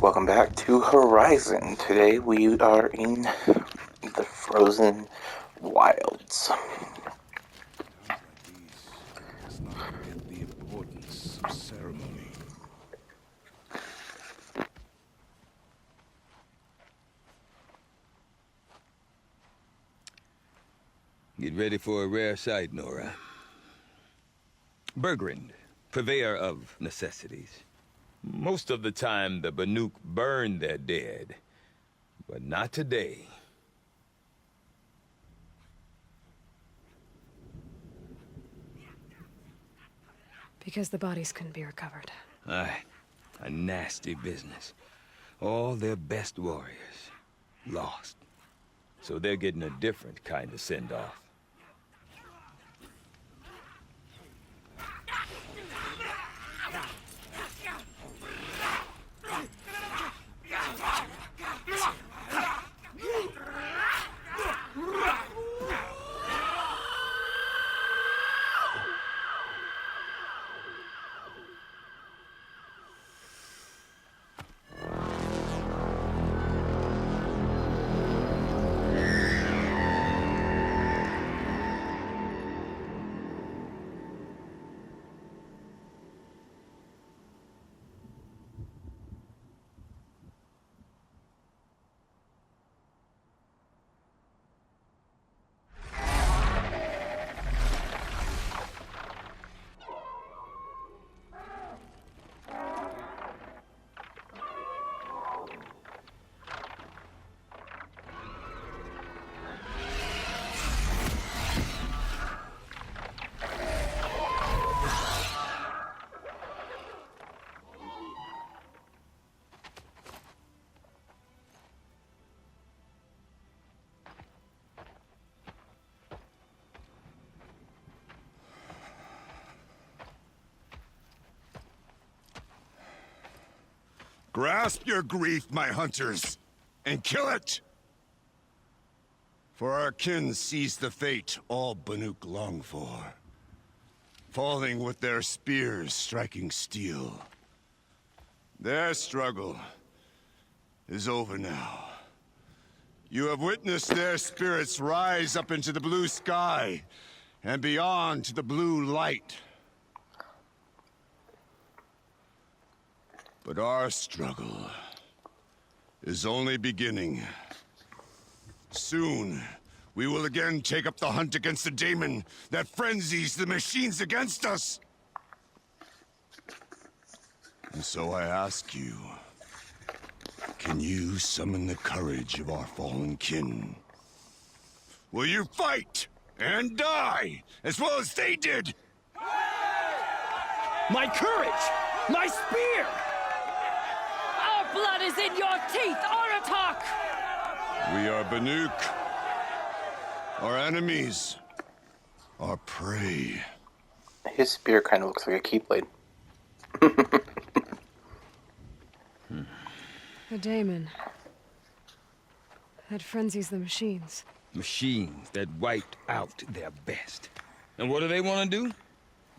Welcome back to Horizon. Today we are in the frozen wilds. Times like these, let's not forget the importance of ceremony. Get ready for a rare sight, Nora. Bergrand, purveyor of necessities. Most of the time, the Banuk burn their dead, but not today. Because the bodies couldn't be recovered. Aye, a nasty business. All their best warriors lost. So they're getting a different kind of send-off. Grasp your grief, my hunters, and kill it! For our kin sees the fate all Banuk long for. Falling with their spears striking steel. Their struggle is over now. You have witnessed their spirits rise up into the blue sky, and beyond to the blue light. But our struggle is only beginning. Soon, we will again take up the hunt against the daemon that frenzies the machines against us. And so I ask you, can you summon the courage of our fallen kin? Will you fight and die as well as they did? My courage! My spear! Our blood is in your teeth, Aratak! We are Banuk. Our enemies. Our prey. His spear kind of looks like a keyblade. A daemon. That frenzies the machines. Machines that wiped out their best. And what do they want to do?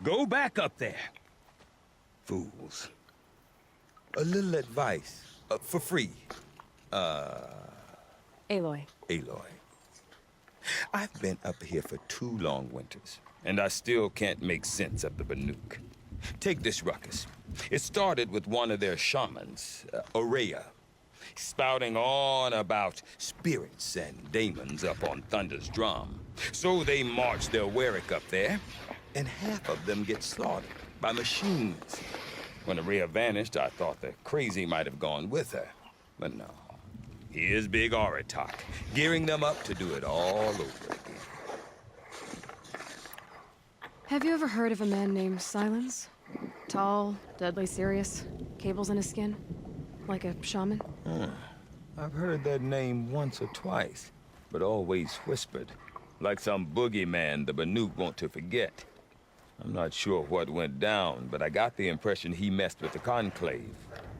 Go back up there. Fools. A little advice. For free. Aloy. Aloy. I've been up here for 2 long winters, and I still can't make sense of the Banuk. Take this ruckus. It started with one of their shamans, Aurea, spouting on about spirits and daemons up on Thunder's drum. So they march their Warwick up there, and half of them get slaughtered by machines. When Aurea vanished, I thought the crazy might have gone with her, but no. Here's Big Aratak, gearing them up to do it all over again. Have you ever heard of a man named Silence? Tall, deadly serious, cables in his skin, like a shaman? I've heard that name once or twice, but always whispered, like some boogeyman the Banuk want to forget. I'm not sure what went down, but I got the impression he messed with the Conclave,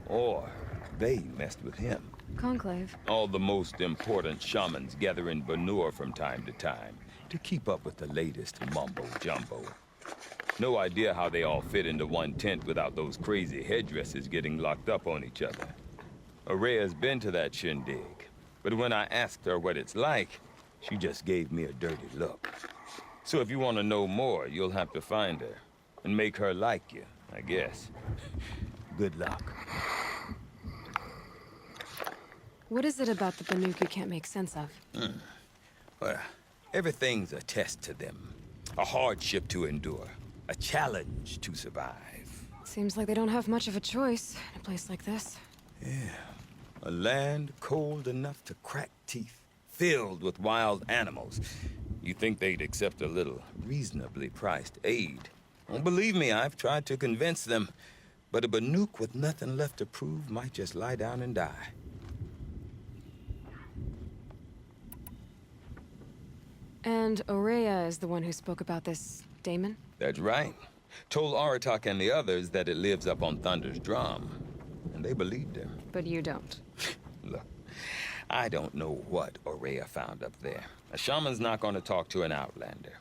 or they messed with him. Conclave? All the most important shamans gather in Banur from time to time to keep up with the latest mumbo-jumbo. No idea how they all fit into one tent without those crazy headdresses getting locked up on each other. Araya's been to that shindig, but when I asked her what it's like, she just gave me a dirty look. So if you want to know more, you'll have to find her and make her like you, I guess. Good luck. What is it about the Banuk you can't make sense of? Well, everything's a test to them. A hardship to endure. A challenge to survive. Seems like they don't have much of a choice in a place like this. A land cold enough to crack teeth, filled with wild animals. You think they'd accept a little reasonably priced aid. Well, believe me, I've tried to convince them. But a Banuk with nothing left to prove might just lie down and die. And Aurea is the one who spoke about this daemon? That's right. Told Aratak and the others that it lives up on Thunder's drum. And they believed him. But you don't. Look, I don't know what Aurea found up there. A shaman's not going to talk to an outlander.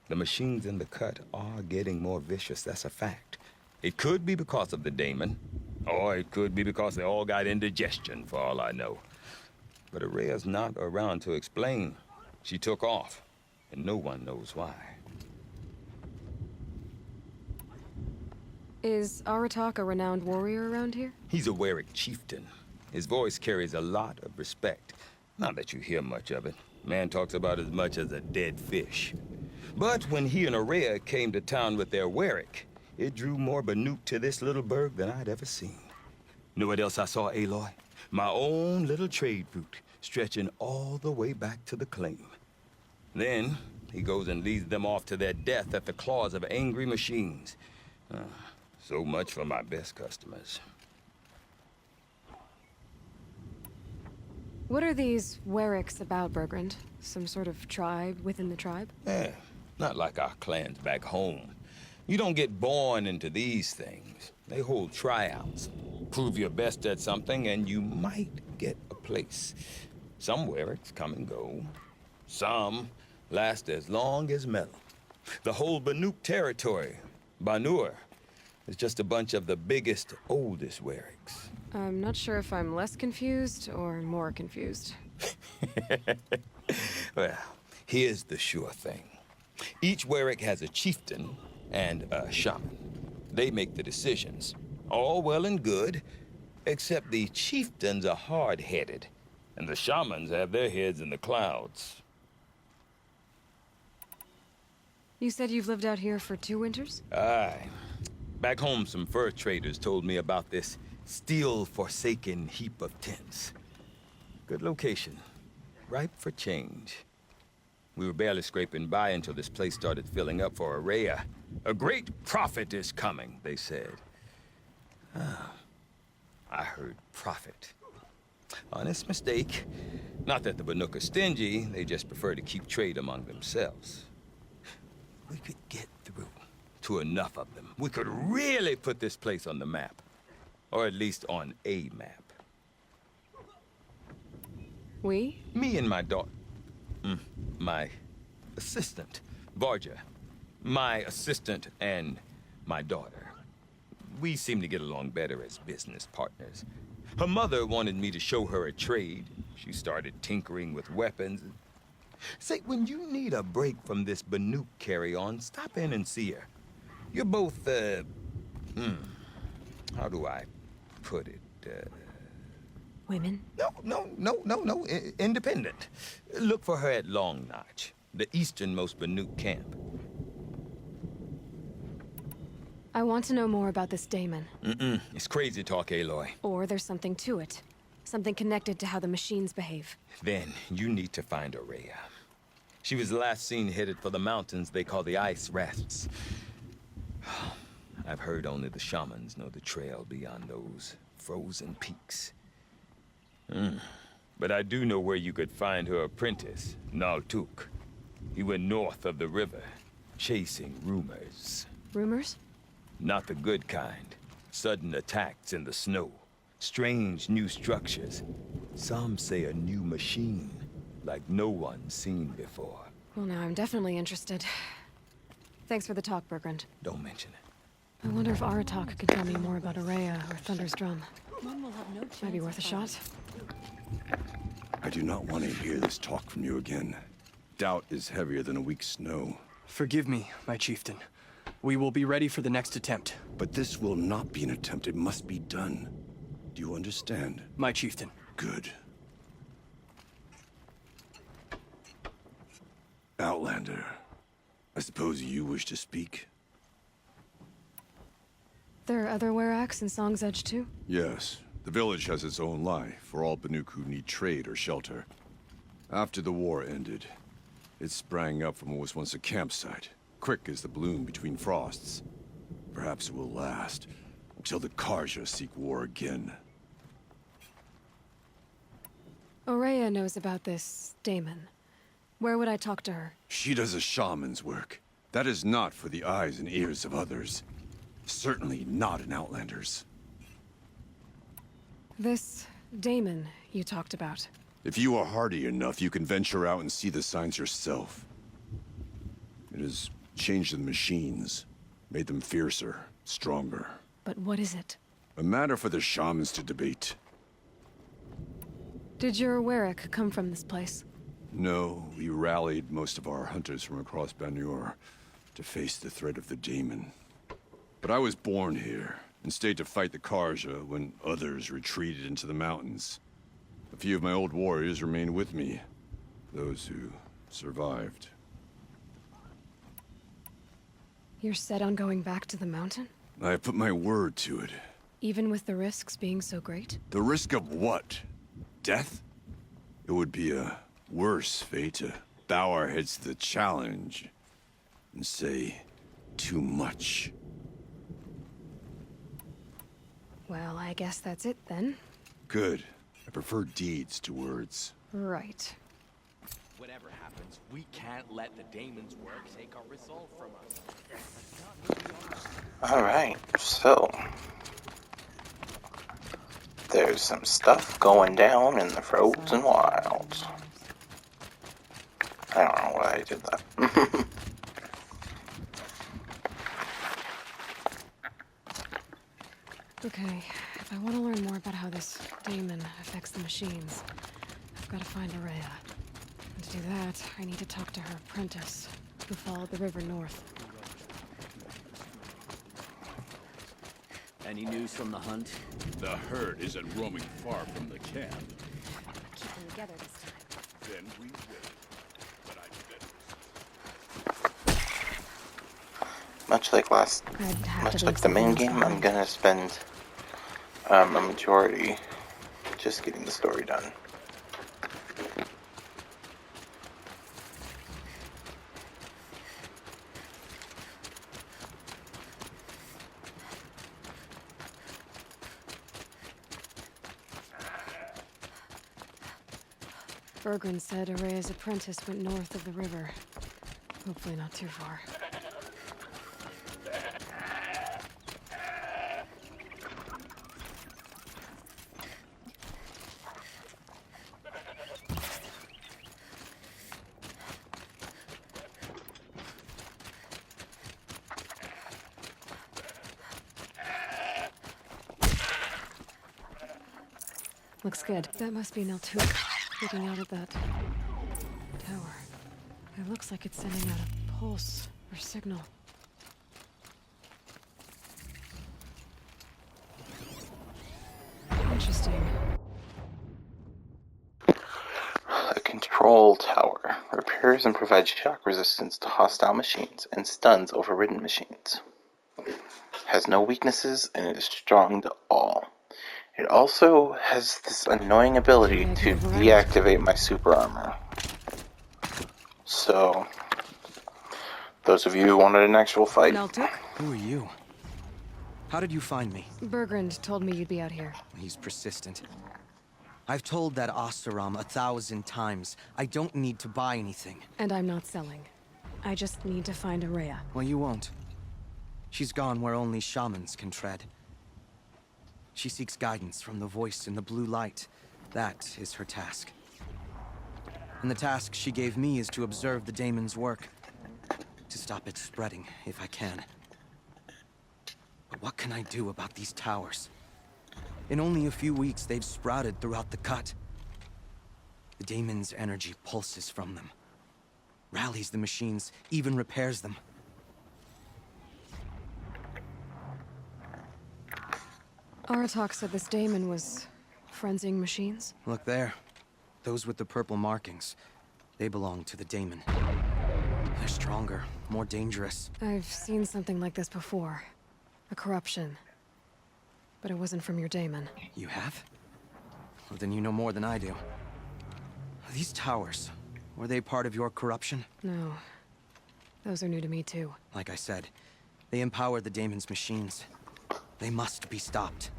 The machines in the cut are getting more vicious, that's a fact. It could be because of the daemon, or it could be because they all got indigestion, for all I know. But Aurea's not around to explain. She took off, and no one knows why. Is Aratak a renowned warrior around here? He's a Werik chieftain. His voice carries a lot of respect. Not that you hear much of it. Man talks about as much as a dead fish. But when he and Aurea came to town with their Werik, it drew more Banuk to this little burg than I'd ever seen. Know what else I saw, Aloy? My own little trade route, stretching all the way back to the claim. Then, he goes and leads them off to their death at the claws of angry machines. So much for my best customers. What are these Weriks about, Bergrand? Some sort of tribe within the tribe? Yeah, not like our clans back home. You don't get born into these things. They hold tryouts. Prove your best at something and you might get a place. Some Weriks come and go. Some last as long as metal. The whole Banuk territory, Banur, is just a bunch of the biggest, oldest Weriks. I'm not sure if I'm less confused or more confused. Well, here's the sure thing. Each Werik has a chieftain and a shaman. They make the decisions. All well and good, except the chieftains are hard-headed, and the shamans have their heads in the clouds. You said you've lived out here for 2 winters? Aye. Back home, some fur traders told me about this steel-forsaken heap of tents. Good location. Ripe for change. We were barely scraping by until this place started filling up for Aurea. A great prophet is coming, they said. I heard prophet. Honest mistake. Not that the Banuk are stingy, they just prefer to keep trade among themselves. We could get through to enough of them. We could really put this place on the map. Or at least on a map. We? Me and my daughter. My assistant, Varja. My assistant and my daughter. We seem to get along better as business partners. Her mother wanted me to show her a trade. She started tinkering with weapons. Say, when you need a break from this Banuk carry-on, stop in and see her. You're both, how do I put it? Women? No. Independent. Look for her at Long Notch, the easternmost Banuk camp. I want to know more about this daemon. It's crazy talk, Aloy. Or there's something to it. Something connected to how the machines behave. Then you need to find Aurea. She was last seen headed for the mountains they call the Ice Rasps. I've heard only the shamans know the trail beyond those frozen peaks. But I do know where you could find her apprentice, Naltuk. He went north of the river, chasing rumors. Rumors? Not the good kind. Sudden attacks in the snow. Strange new structures. Some say a new machine, like no one's seen before. Well, now I'm definitely interested. Thanks for the talk, Bergrand. Don't mention it. I wonder if Aratak could tell me more about Aurea or Thunder's Drum. Mom will have no chance. Might be worth a shot. I do not want to hear this talk from you again. Doubt is heavier than a week's snow. Forgive me, my chieftain. We will be ready for the next attempt. But this will not be an attempt. It must be done. Do you understand? My chieftain. Good. Outlander, I suppose you wish to speak? There are other Weraks in Song's Edge too? Yes. The village has its own life for all Banuk who need trade or shelter. After the war ended, it sprang up from what was once a campsite, quick as the bloom between frosts. Perhaps it will last until the Karja seek war again. Aurea knows about this Damon. Where would I talk to her? She does a shaman's work. That is not for the eyes and ears of others. Certainly not an Outlander's. This Damon you talked about. If you are hardy enough, you can venture out and see the signs yourself. It has changed the machines, made them fiercer, stronger. But what is it? A matter for the shamans to debate. Did your Werak come from this place? No, we rallied most of our hunters from across Banur to face the threat of the demon. But I was born here, and stayed to fight the Karja when others retreated into the mountains. A few of my old warriors remained with me, those who survived. You're set on going back to the mountain? I have put my word to it. Even with the risks being so great? The risk of what? Death? It would be a worse fate to bow our heads to the challenge and say too much. Well, I guess that's it then. Good. I prefer deeds to words. Right. Whatever happens, we can't let the Damon's work take our resolve from us. Alright, so there's some stuff going down in the frozen wilds. I don't know why I did that. Okay, if I want to learn more about how this Damon affects the machines, I've got to find Aurea. And to do that, I need to talk to her apprentice, who followed the river north. Any news from the hunt? The herd isn't roaming far from the camp. Keep them together this time. Then we will. But I bet. Much like the main game, I'm gonna spend a majority just getting the story done. Bergren said Aurea's apprentice went north of the river. Hopefully not too far. Looks good. That must be Neltuk, looking out at that tower. It looks like it's sending out a pulse or signal. Interesting. A control tower repairs and provides shock resistance to hostile machines and stuns overridden machines. Has no weaknesses and it is strong to all. It also has this annoying ability to deactivate my super armor. So, those of you who wanted an actual fight, Neltuk? Who are you? How did you find me? Bergrand told me you'd be out here. He's persistent. I've told that Oseram 1,000 times. I don't need to buy anything. And I'm not selling. I just need to find Aurea. Well, you won't. She's gone where only shamans can tread. She seeks guidance from the voice in the blue light. That is her task. And the task she gave me is to observe the Damon's work. To stop it spreading, if I can. But what can I do about these towers? In only a few weeks, they've sprouted throughout the cut. The daemon's energy pulses from them, rallies the machines, even repairs them. Aratok said this daemon was frenzying machines. Look there. Those with the purple markings. They belong to the daemon. They're stronger, more dangerous. I've seen something like this before. A corruption. But it wasn't from your daemon. You have? Well, then you know more than I do. These towers, were they part of your corruption? No. Those are new to me, too. Like I said, they empower the daemon's machines. They must be stopped.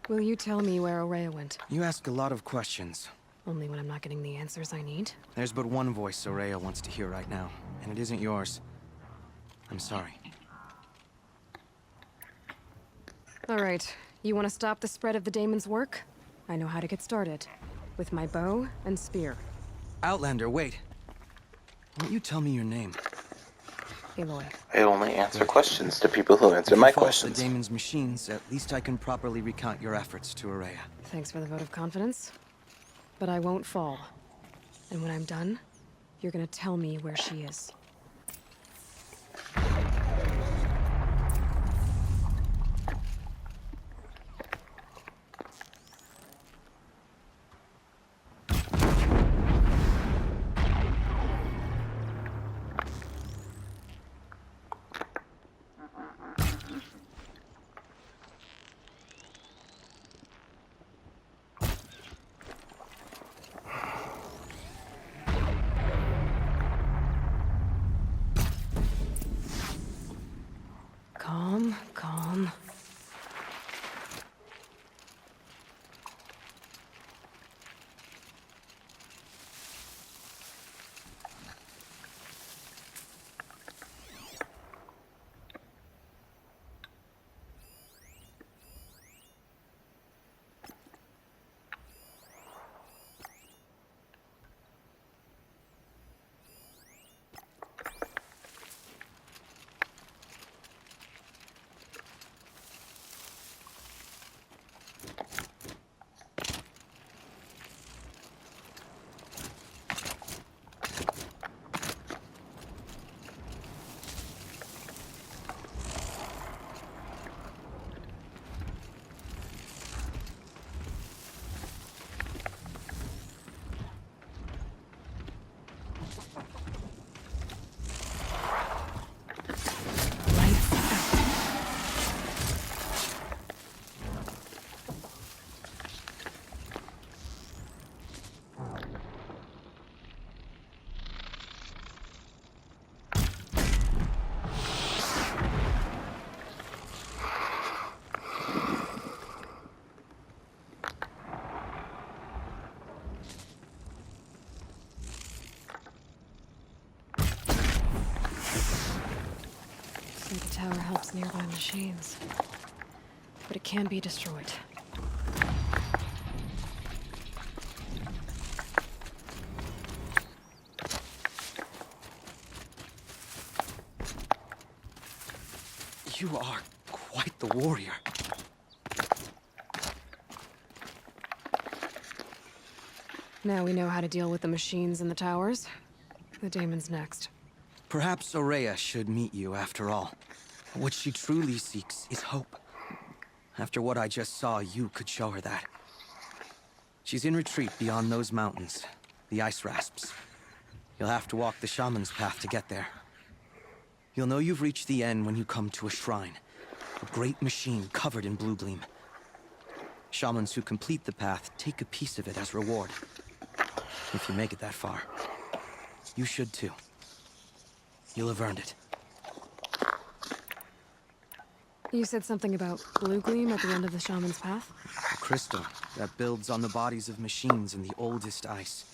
Will you tell me where Ourea went? You ask a lot of questions. Only when I'm not getting the answers I need. There's but one voice Ourea wants to hear right now, and it isn't yours. I'm sorry. All right. You want to stop the spread of the daemon's work? I know how to get started. With my bow and spear. Outlander, wait. Won't you tell me your name? Aloy. I only answer questions to people who answer my If you fault questions. the daemon's machines, at least I can properly recount your efforts to Ourea. Thanks for the vote of confidence. But I won't fall. And when I'm done, you're gonna tell me where she is. Calm, calm. So the tower helps nearby machines. But it can be destroyed. You are quite the warrior. Now we know how to deal with the machines in the towers. The daemon's next. Perhaps Ourea should meet you after all. What she truly seeks is hope. After what I just saw, you could show her that. She's in retreat beyond those mountains, the ice rasps. You'll have to walk the shaman's path to get there. You'll know you've reached the end when you come to a shrine, a great machine covered in blue gleam. Shamans who complete the path take a piece of it as reward. If you make it that far, you should too. You'll have earned it. You said something about blue gleam at the end of the shaman's path? A crystal that builds on the bodies of machines in the oldest ice.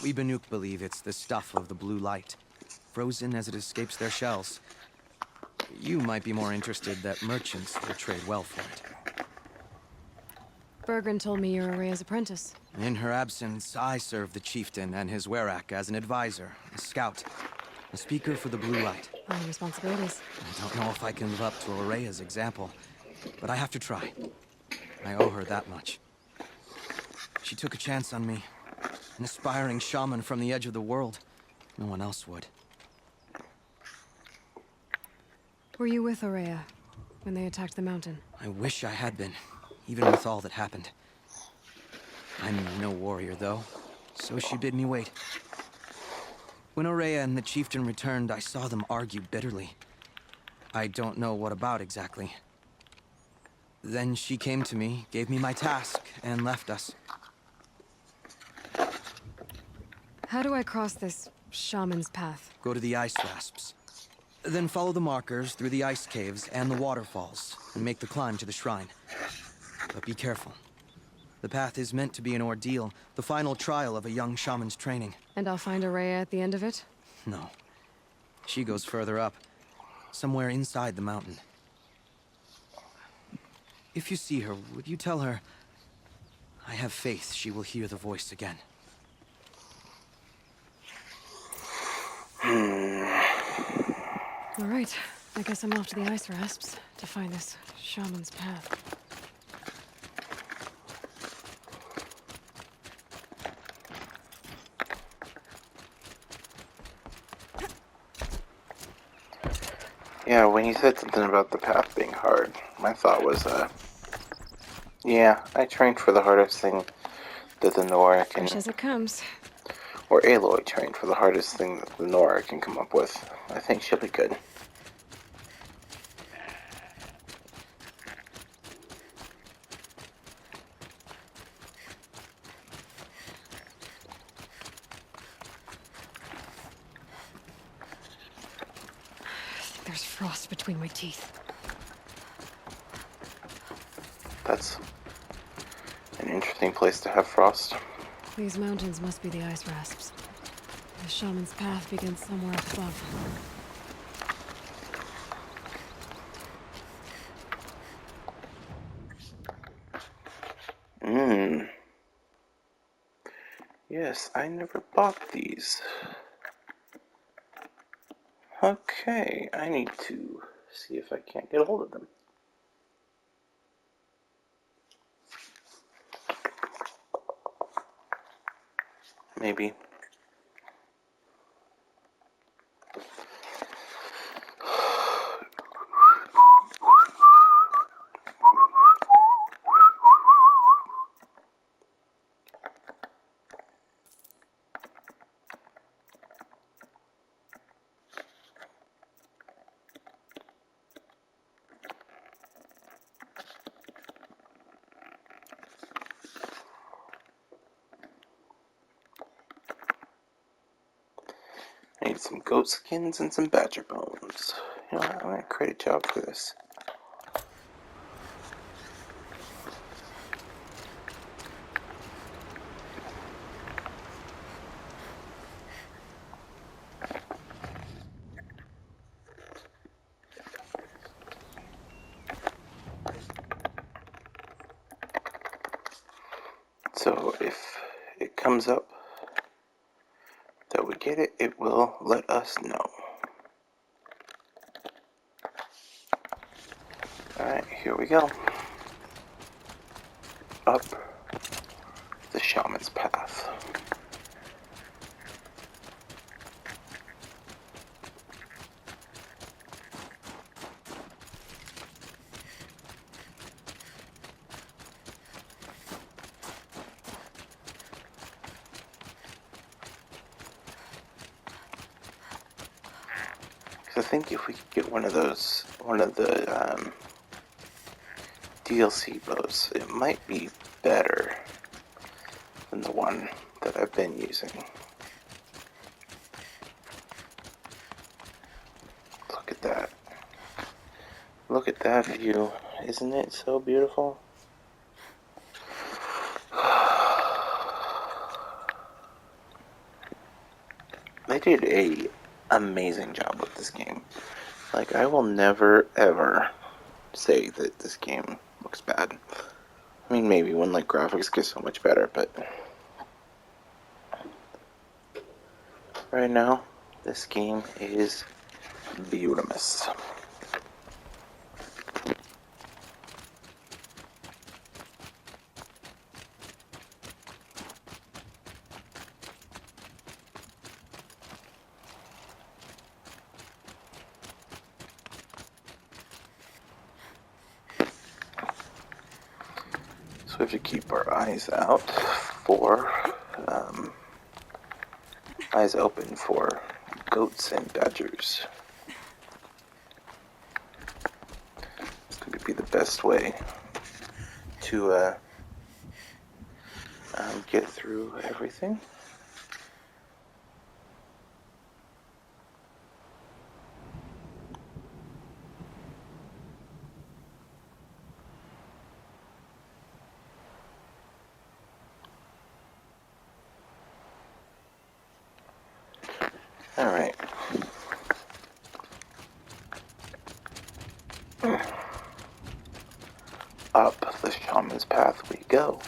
We Banuk believe it's the stuff of the blue light, frozen as it escapes their shells. You might be more interested that merchants will trade well for it. Bergren told me you're Ourea's apprentice. In her absence, I serve the chieftain and his werak as an advisor, a scout. A speaker for the blue light. All the responsibilities. I don't know if I can live up to Araya's example, but I have to try. I owe her that much. She took a chance on me. An aspiring shaman from the edge of the world. No one else would. Were you with Araya when they attacked the mountain? I wish I had been, even with all that happened. I'm no warrior, though, so she bid me wait. When Araya and the chieftain returned, I saw them argue bitterly. I don't know what about exactly. Then she came to me, gave me my task, and left us. How do I cross this shaman's path? Go to the ice rasps. Then follow the markers through the ice caves and the waterfalls, and make the climb to the shrine. But be careful. The path is meant to be an ordeal, the final trial of a young shaman's training. And I'll find Araya at the end of it? No. She goes further up, somewhere inside the mountain. If you see her, would you tell her... I have faith she will hear the voice again. All right. I guess I'm off to the ice rasps to find this shaman's path. Yeah, when you said something about the path being hard, my thought was, yeah, I trained for the hardest thing that the Nora can... Fresh as it comes. Or Aloy trained for the hardest thing that the Nora can come up with. I think she'll be good. There's frost between my teeth. That's an interesting place to have frost. These mountains must be the ice rasps. The shaman's path begins somewhere up above. Yes, I never bought these. Okay, I need to see if I can't get a hold of them. Maybe. I need some goat skins and some badger bones. You know what? I'm gonna create a job for this. So if it comes up that we get it, it will let us know. Alright, here we go. Up the shaman's path. I think if we could get one of the DLC bows, it might be better than the one that I've been using. Look at that. Look at that view. Isn't it so beautiful? They did a amazing job with this game. Like, I will never ever say that this game looks bad. I mean, maybe when like graphics get so much better, but right now This game is beautiful. So we have to keep our eyes out for, eyes open for goats and badgers. It's going to be the best way to get through everything. Alright. Up the shaman's path we go.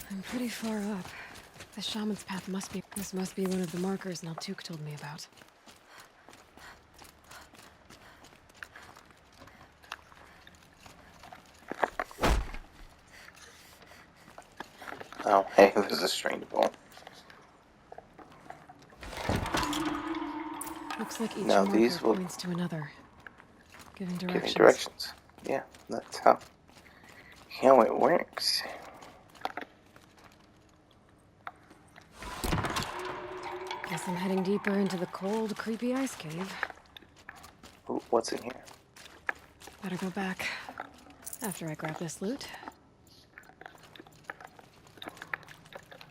I'm pretty far up. The shaman's path this must be one of the markers Naltuk told me about. Oh, hey, there's a strange ball. Looks like each Now marker these will points to another, giving give directions. me directions. Yeah, that's how it works. Guess I'm heading deeper into the cold, creepy ice cave. Ooh, what's in here? Better go back after I grab this loot.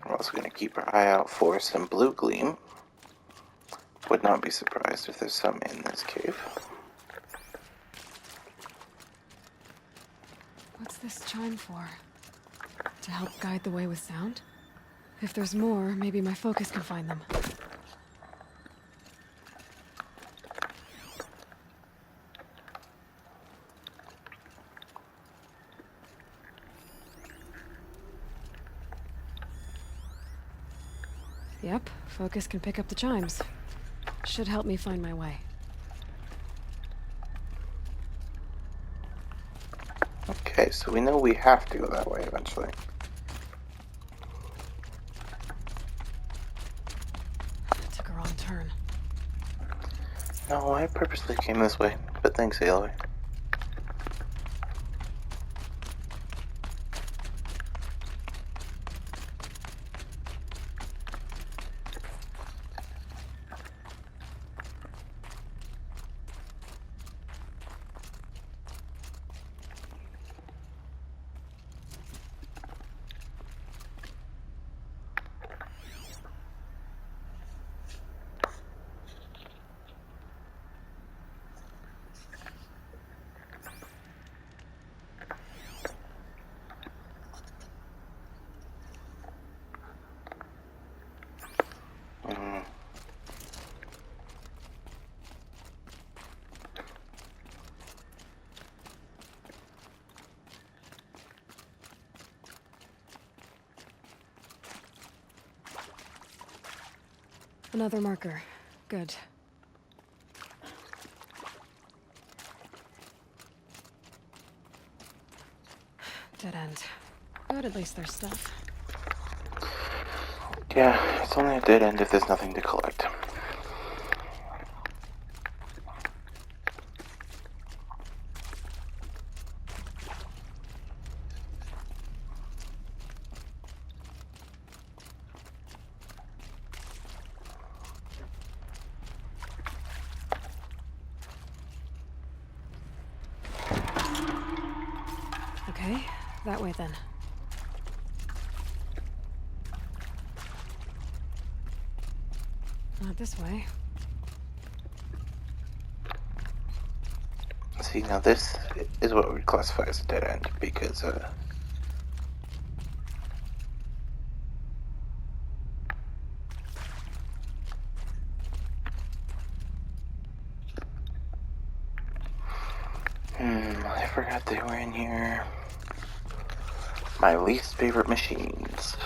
We're also going to keep our eye out for some blue gleam. Would not be surprised if there's some in this cave. What's this chime for? To help guide the way with sound? If there's more, maybe my focus can find them. Yep, focus can pick up the chimes. Should help me find my way. Okay, so we know we have to go that way eventually. Took a wrong turn. No, I purposely came this way, but thanks, Aloy. Another marker. Good. Dead end. But at least there's stuff. Yeah, it's only a dead end if there's nothing to collect. Okay, that way then. Not this way. See, now this is what we would classify as a dead end, because, I forgot they were in here. My least favorite machines.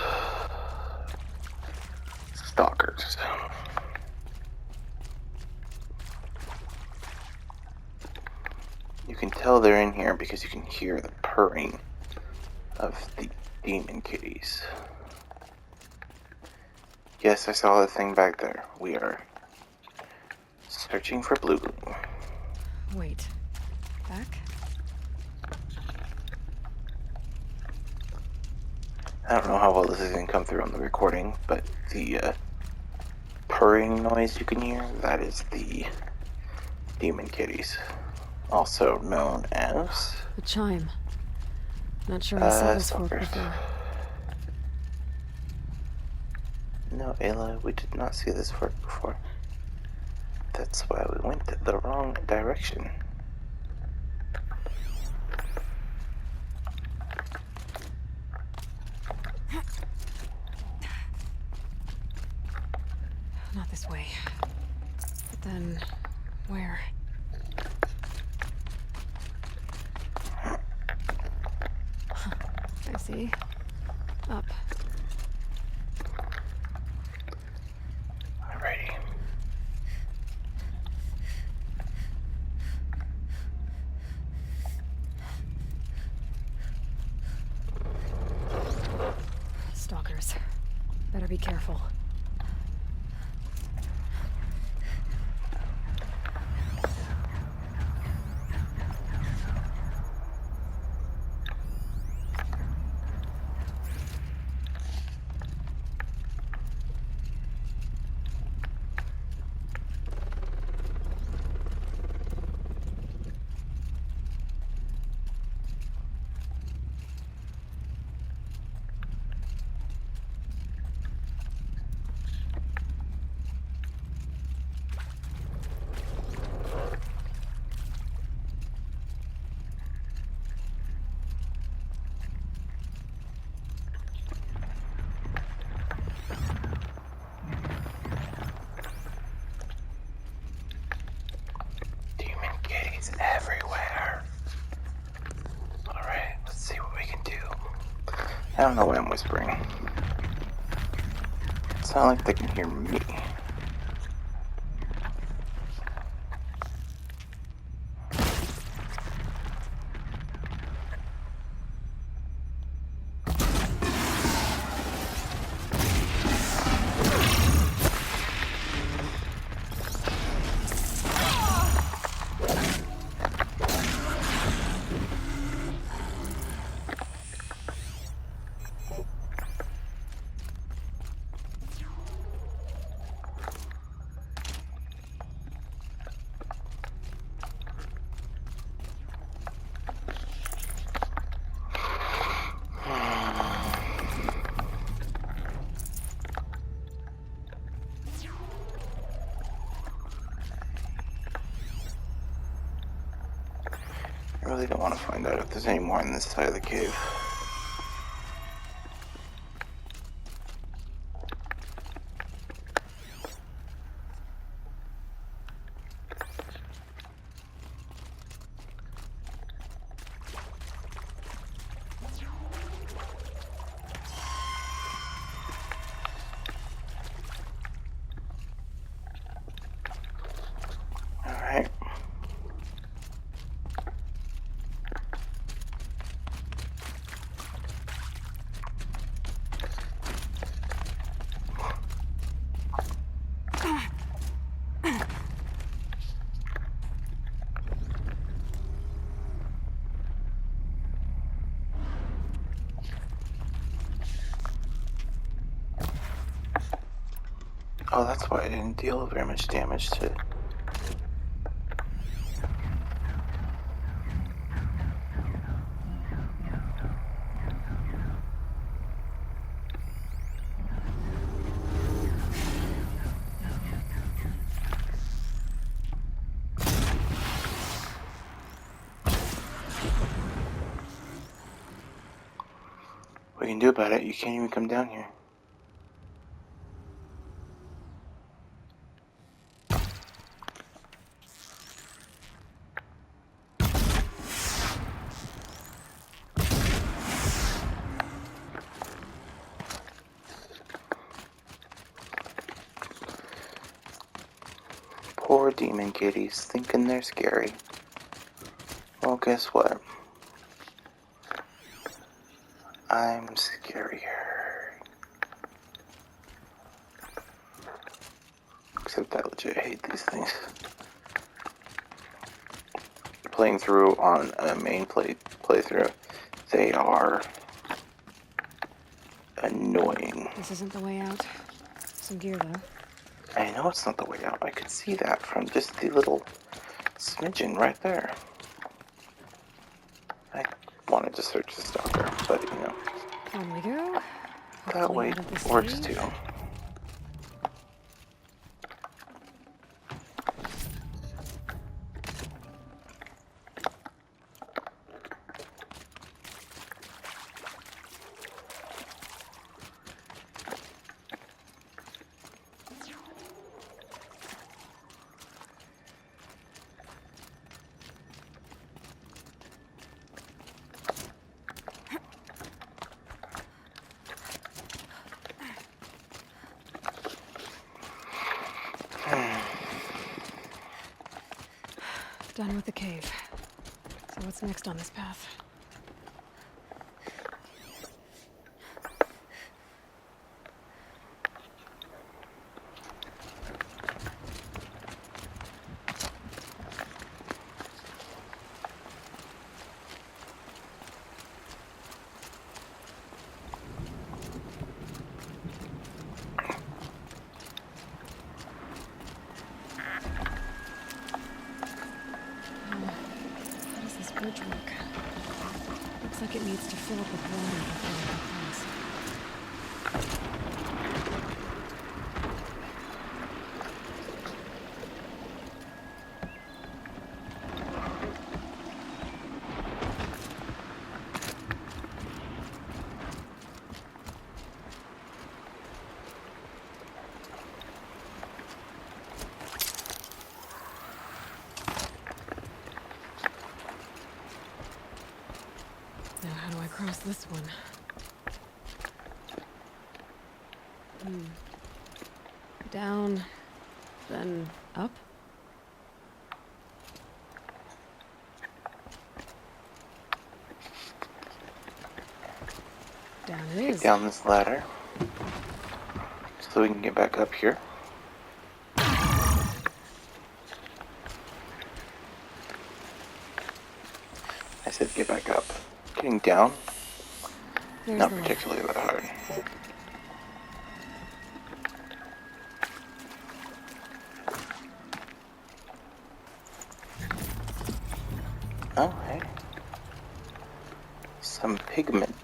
Stalkers. You can tell they're in here because you can hear the purring of the demon kitties. Yes, I saw the thing back there. We are searching for Blue Gloom. Wait. Back? I don't know how well this is going to come through on the recording, but the purring noise you can hear, that is the demon kitties. Also known as... A chime. Not sure I saw this fork stalkers. before. No, Aloy, we did not see this fork before. That's why we went the wrong direction. Not this way. But then, where? Huh. I see. Up. Alrighty. Stalkers. Better be careful. Demon kitties everywhere. Alright, let's see what we can do. I don't know why I'm whispering. It's not like they can hear me. I really don't want to find out if there's any more on this side of the cave. Alright. Oh, that's why I didn't deal very much damage to... What you can do about it, you can't even come down here. Poor demon kitties thinking they're scary. Well, guess what? I'm scarier. Except I legit hate these things. Playing through on a main playthrough, they are annoying. This isn't the way out. Some gear, though. I know it's not the way out. I could see that from just the little smidgen right there. I wanted to search the stalker, but you know, On we go. that Hopefully way out of this works cave. too. Done with the cave. So what's next on this path? How does this bridge work? Looks like it needs to fill up with water before it can cross. Now how do I cross this one? Down, then up? Down it is. Down this ladder so we can get back up here. I said get back up. Getting down, There's not the ladder. particularly that hard. Oh, hey. Some pigment.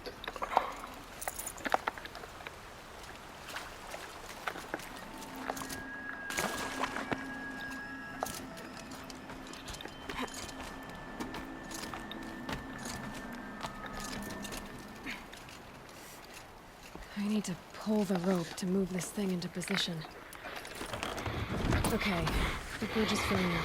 I need to pull the rope to move this thing into position. Okay, the bridge is filling up.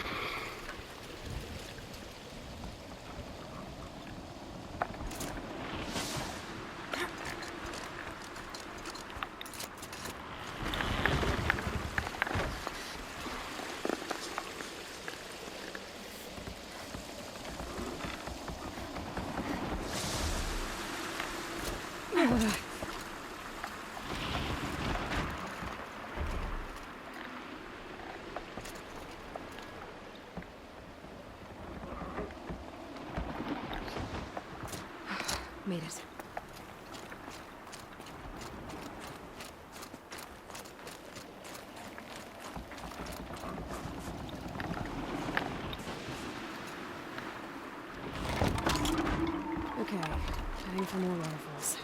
Made it. Okay, heading for more waterfalls.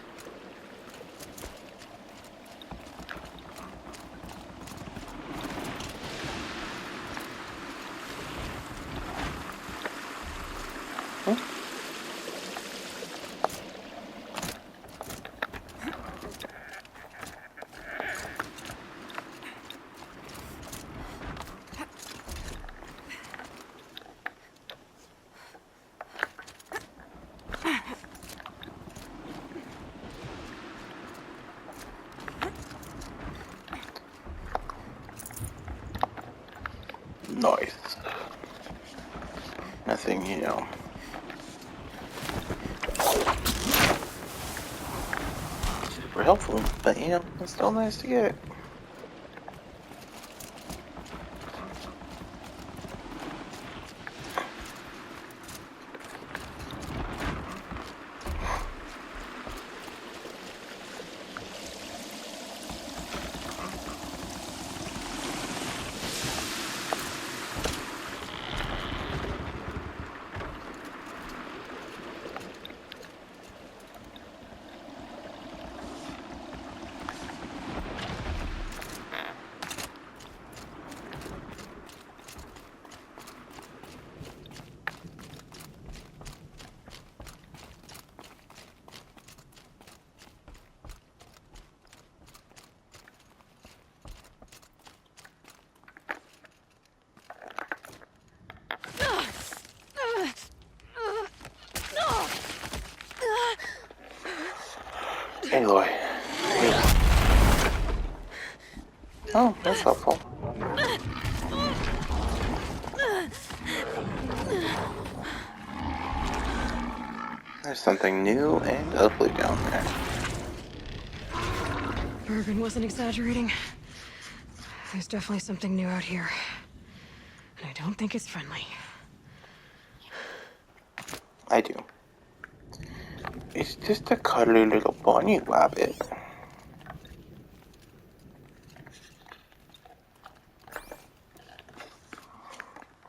Nice. Nothing, you know. Super helpful, but you know, it's still nice to get. Aloy. Oh, that's helpful. There's something new and ugly down there. Bergen wasn't exaggerating. There's definitely something new out here. And I don't think it's friendly. I do. It's just a cuddly little bunny rabbit.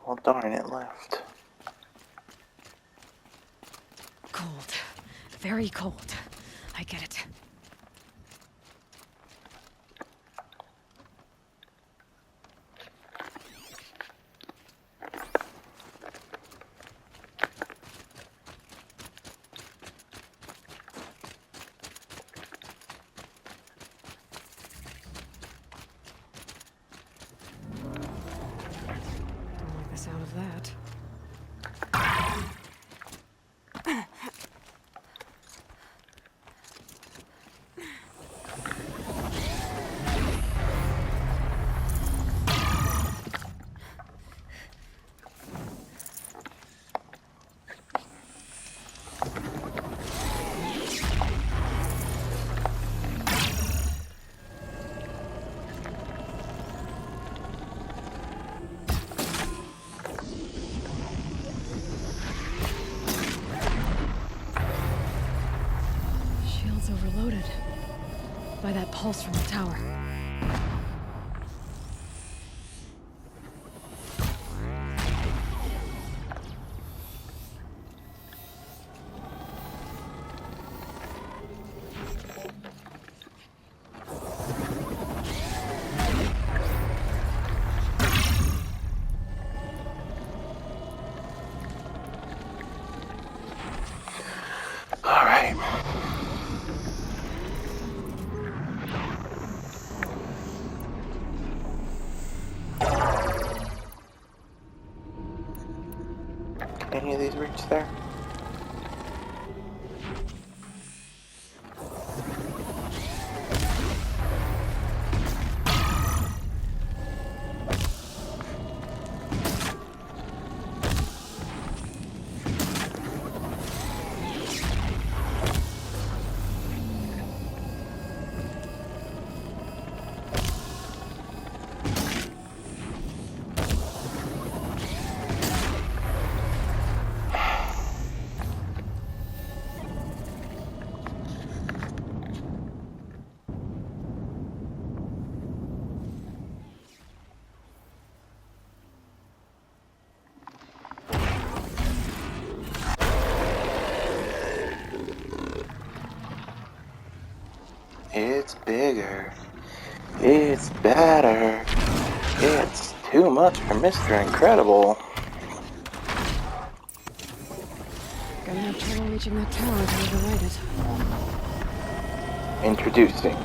Well, darn, it left. Cold. Very cold. I get it. Don't like the sound of that. Shield's overloaded. By that pulse from the tower. Alright. Any of these reach there? It's bigger. It's better. It's too much for Mr. Incredible. Gonna have trouble reaching that tower to override it. Introducing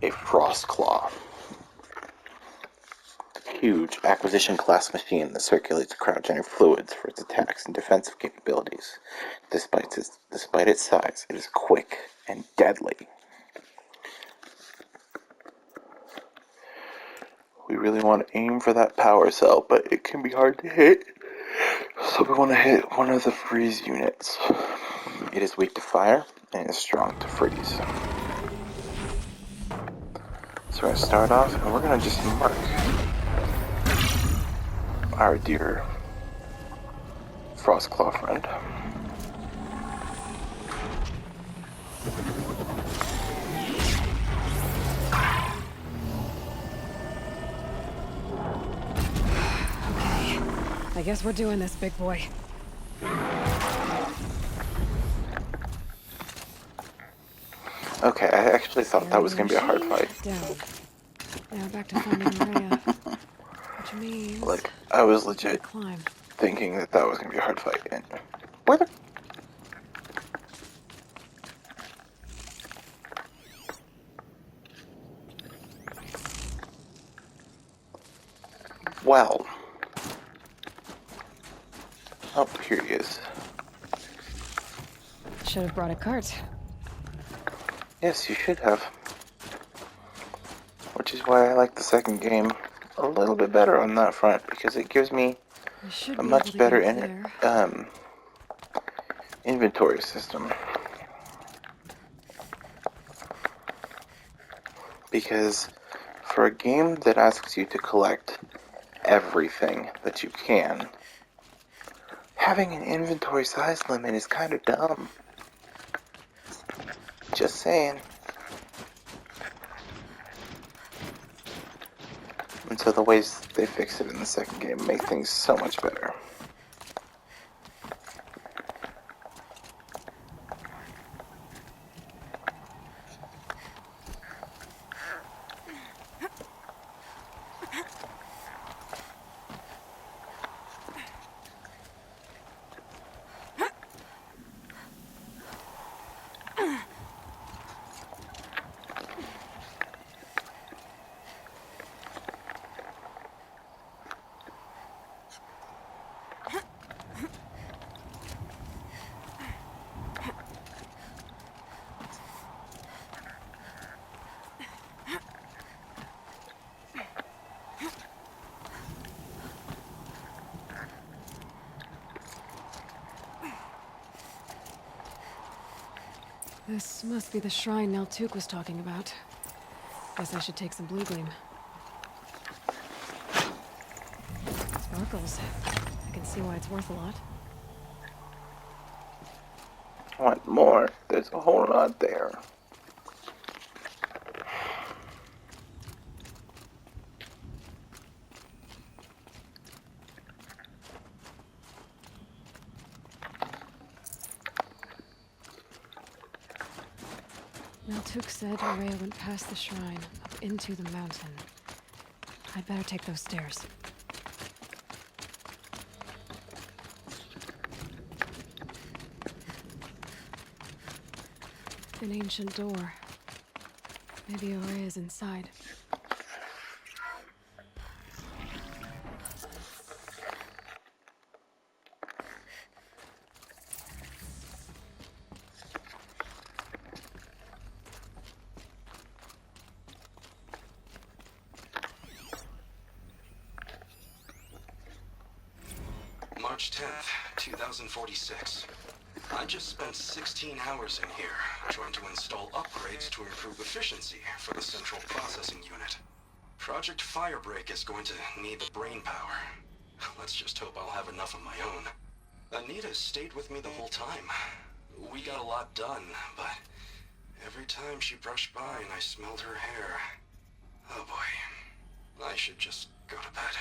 a Frost Claw. Huge acquisition class machine that circulates cryogenic fluids for its attacks and defensive capabilities. Despite its size, it is quick and deadly. We really want to aim for that power cell, but it can be hard to hit. So we want to hit one of the freeze units. It is weak to fire and is strong to freeze. So we're going to start off and we're going to just mark our dear Frostclaw friend. I guess we're doing this, big boy. Okay, I actually thought that was going to be a hard fight. Down. Now back to finding Rhea. Which means... Like, I was legit climb. thinking that that was going to be a hard fight. And where the... Well. Oh, here he is. Should have brought a cart. Yes, you should have. Which is why I like the second game a little bit better on that front, because it gives me a much better inventory system. Because for a game that asks you to collect everything that you can, having an inventory size limit is kind of dumb. Just saying. And so the ways they fix it in the second game make things so much better. This must be the shrine Neltuk was talking about. Guess I should take some blue gleam. Sparkles. I can see why it's worth a lot. Want more? There's a whole lot there. Neltuk said Rhea went past the shrine, up into the mountain. I'd better take those stairs. An ancient door. Maybe Rhea's inside. March 10th, 2046. I just spent 16 hours in here, trying to install upgrades to improve efficiency for the central processing unit. Project Firebreak is going to need the brain power. Let's just hope I'll have enough of my own. Anita stayed with me the whole time. We got a lot done, but every time she brushed by and I smelled her hair... Oh boy. I should just go to bed.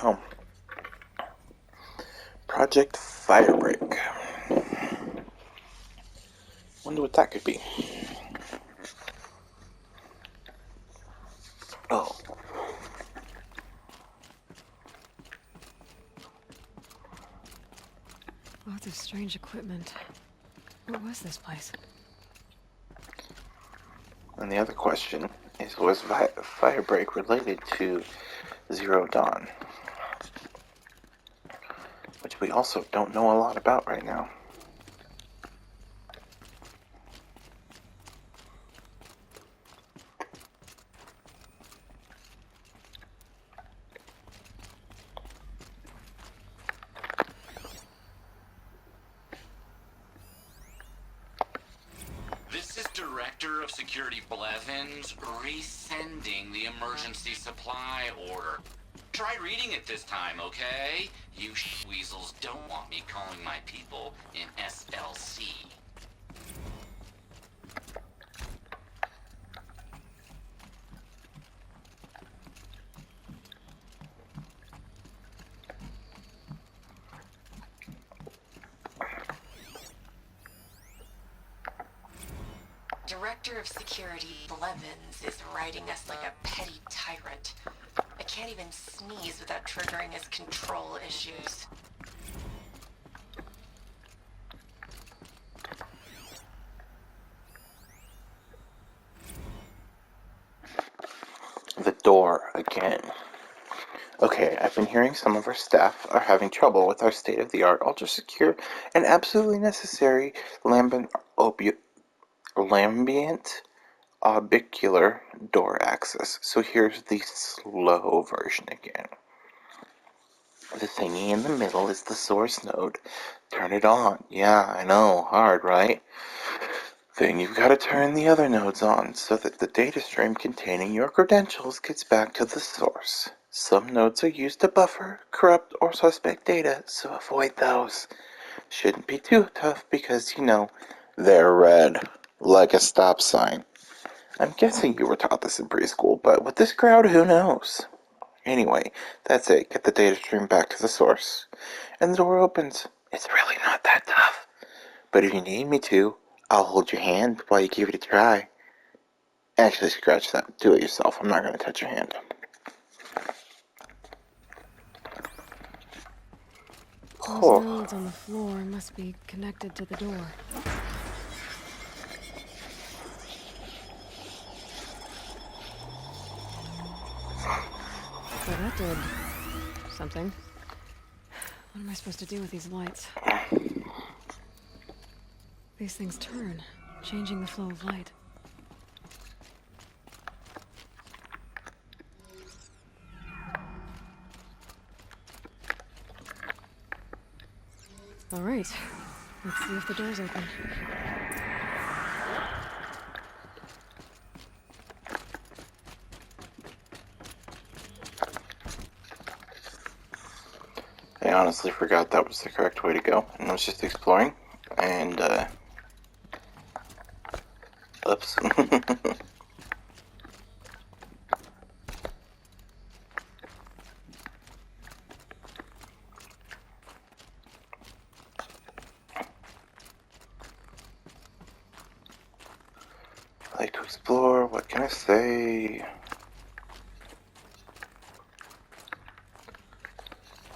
Oh. Project Firebreak. Wonder what that could be. Oh. Lots of strange equipment. What was this place? And the other question is, was Firebreak related to Zero Dawn? Which we also don't know a lot about right now. Director of Security Blevins resending the emergency supply order. Try reading it this time, okay? You weasels don't want me calling my people in SLC. Director of Security Blevins is riding us like a petty tyrant. I can't even sneeze without triggering his control issues. The door again. Okay, I've been hearing some of our staff are having trouble with our state-of-the-art, ultra-secure, and absolutely necessary lambent orbicular door access. So here's the slow version again. The thingy in the middle is the source node. Turn it on. Yeah, I know, hard, right? Then you've got to turn the other nodes on so that the data stream containing your credentials gets back to the source. Some nodes are used to buffer, corrupt, or suspect data, so avoid those. Shouldn't be too tough because, you know, they're red, like a stop sign. I'm guessing you were taught this in preschool, but with this crowd, who knows? Anyway, that's it. Get the data stream back to the source. And the door opens. It's really not that tough. But if you need me to, I'll hold your hand while you give it a try. Actually, scratch that. Do it yourself. I'm not going to touch your hand. Those nodes on the floor must be connected to the door. So that did something. What am I supposed to do with these lights? These things turn, changing the flow of light. All right, let's see if the door's open. I honestly forgot that was the correct way to go, and I was just exploring, and, oops. I like to explore, what can I say?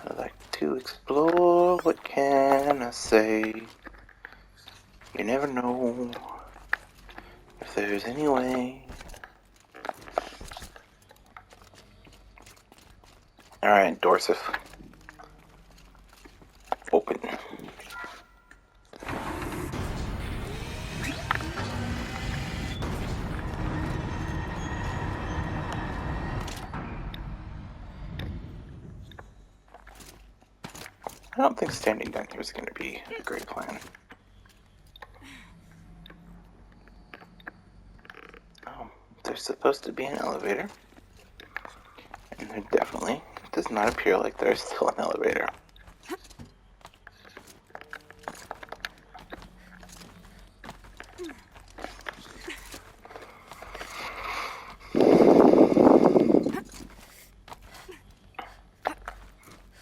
I like to explore, what can I say? You never know if there's any way. Alright, Dorsif. Open. I don't think standing down here is going to be a great plan. Oh, there's supposed to be an elevator. And there definitely does not appear like there's still an elevator.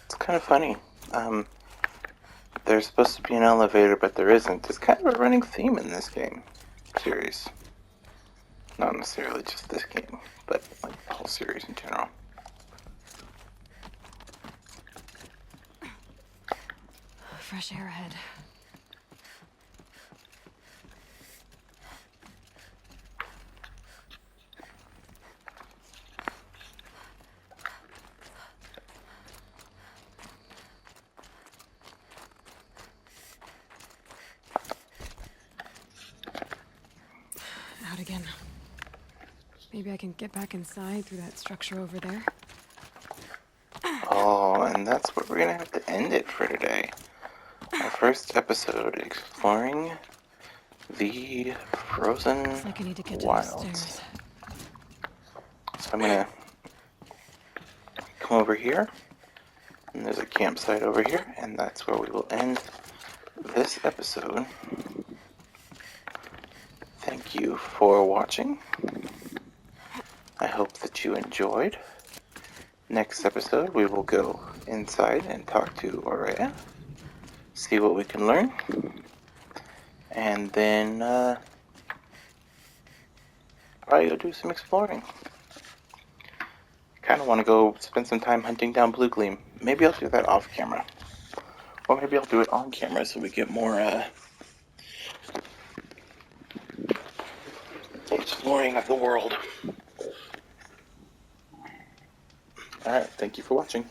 It's kind of funny. There's supposed to be an elevator, but there isn't. It's kind of a running theme in this game series. Not necessarily just this game, but like the whole series in general. Fresh air ahead. Out again. Maybe I can get back inside through that structure over there. Oh, and that's where we're gonna have to end it for today. Our first episode exploring the frozen Looks like I need to get to those wilds. stairs. So I'm gonna come over here, and there's a campsite over here, and that's where we will end this episode. Thank you for watching. I hope that you enjoyed. Next episode, we will go inside and talk to Aurea, see what we can learn, and then probably go do some exploring. Kind of want to go spend some time hunting down Blue Gleam. Maybe I'll do that off camera. Or maybe I'll do it on camera so we get more exploring of the world. Alright, thank you for watching.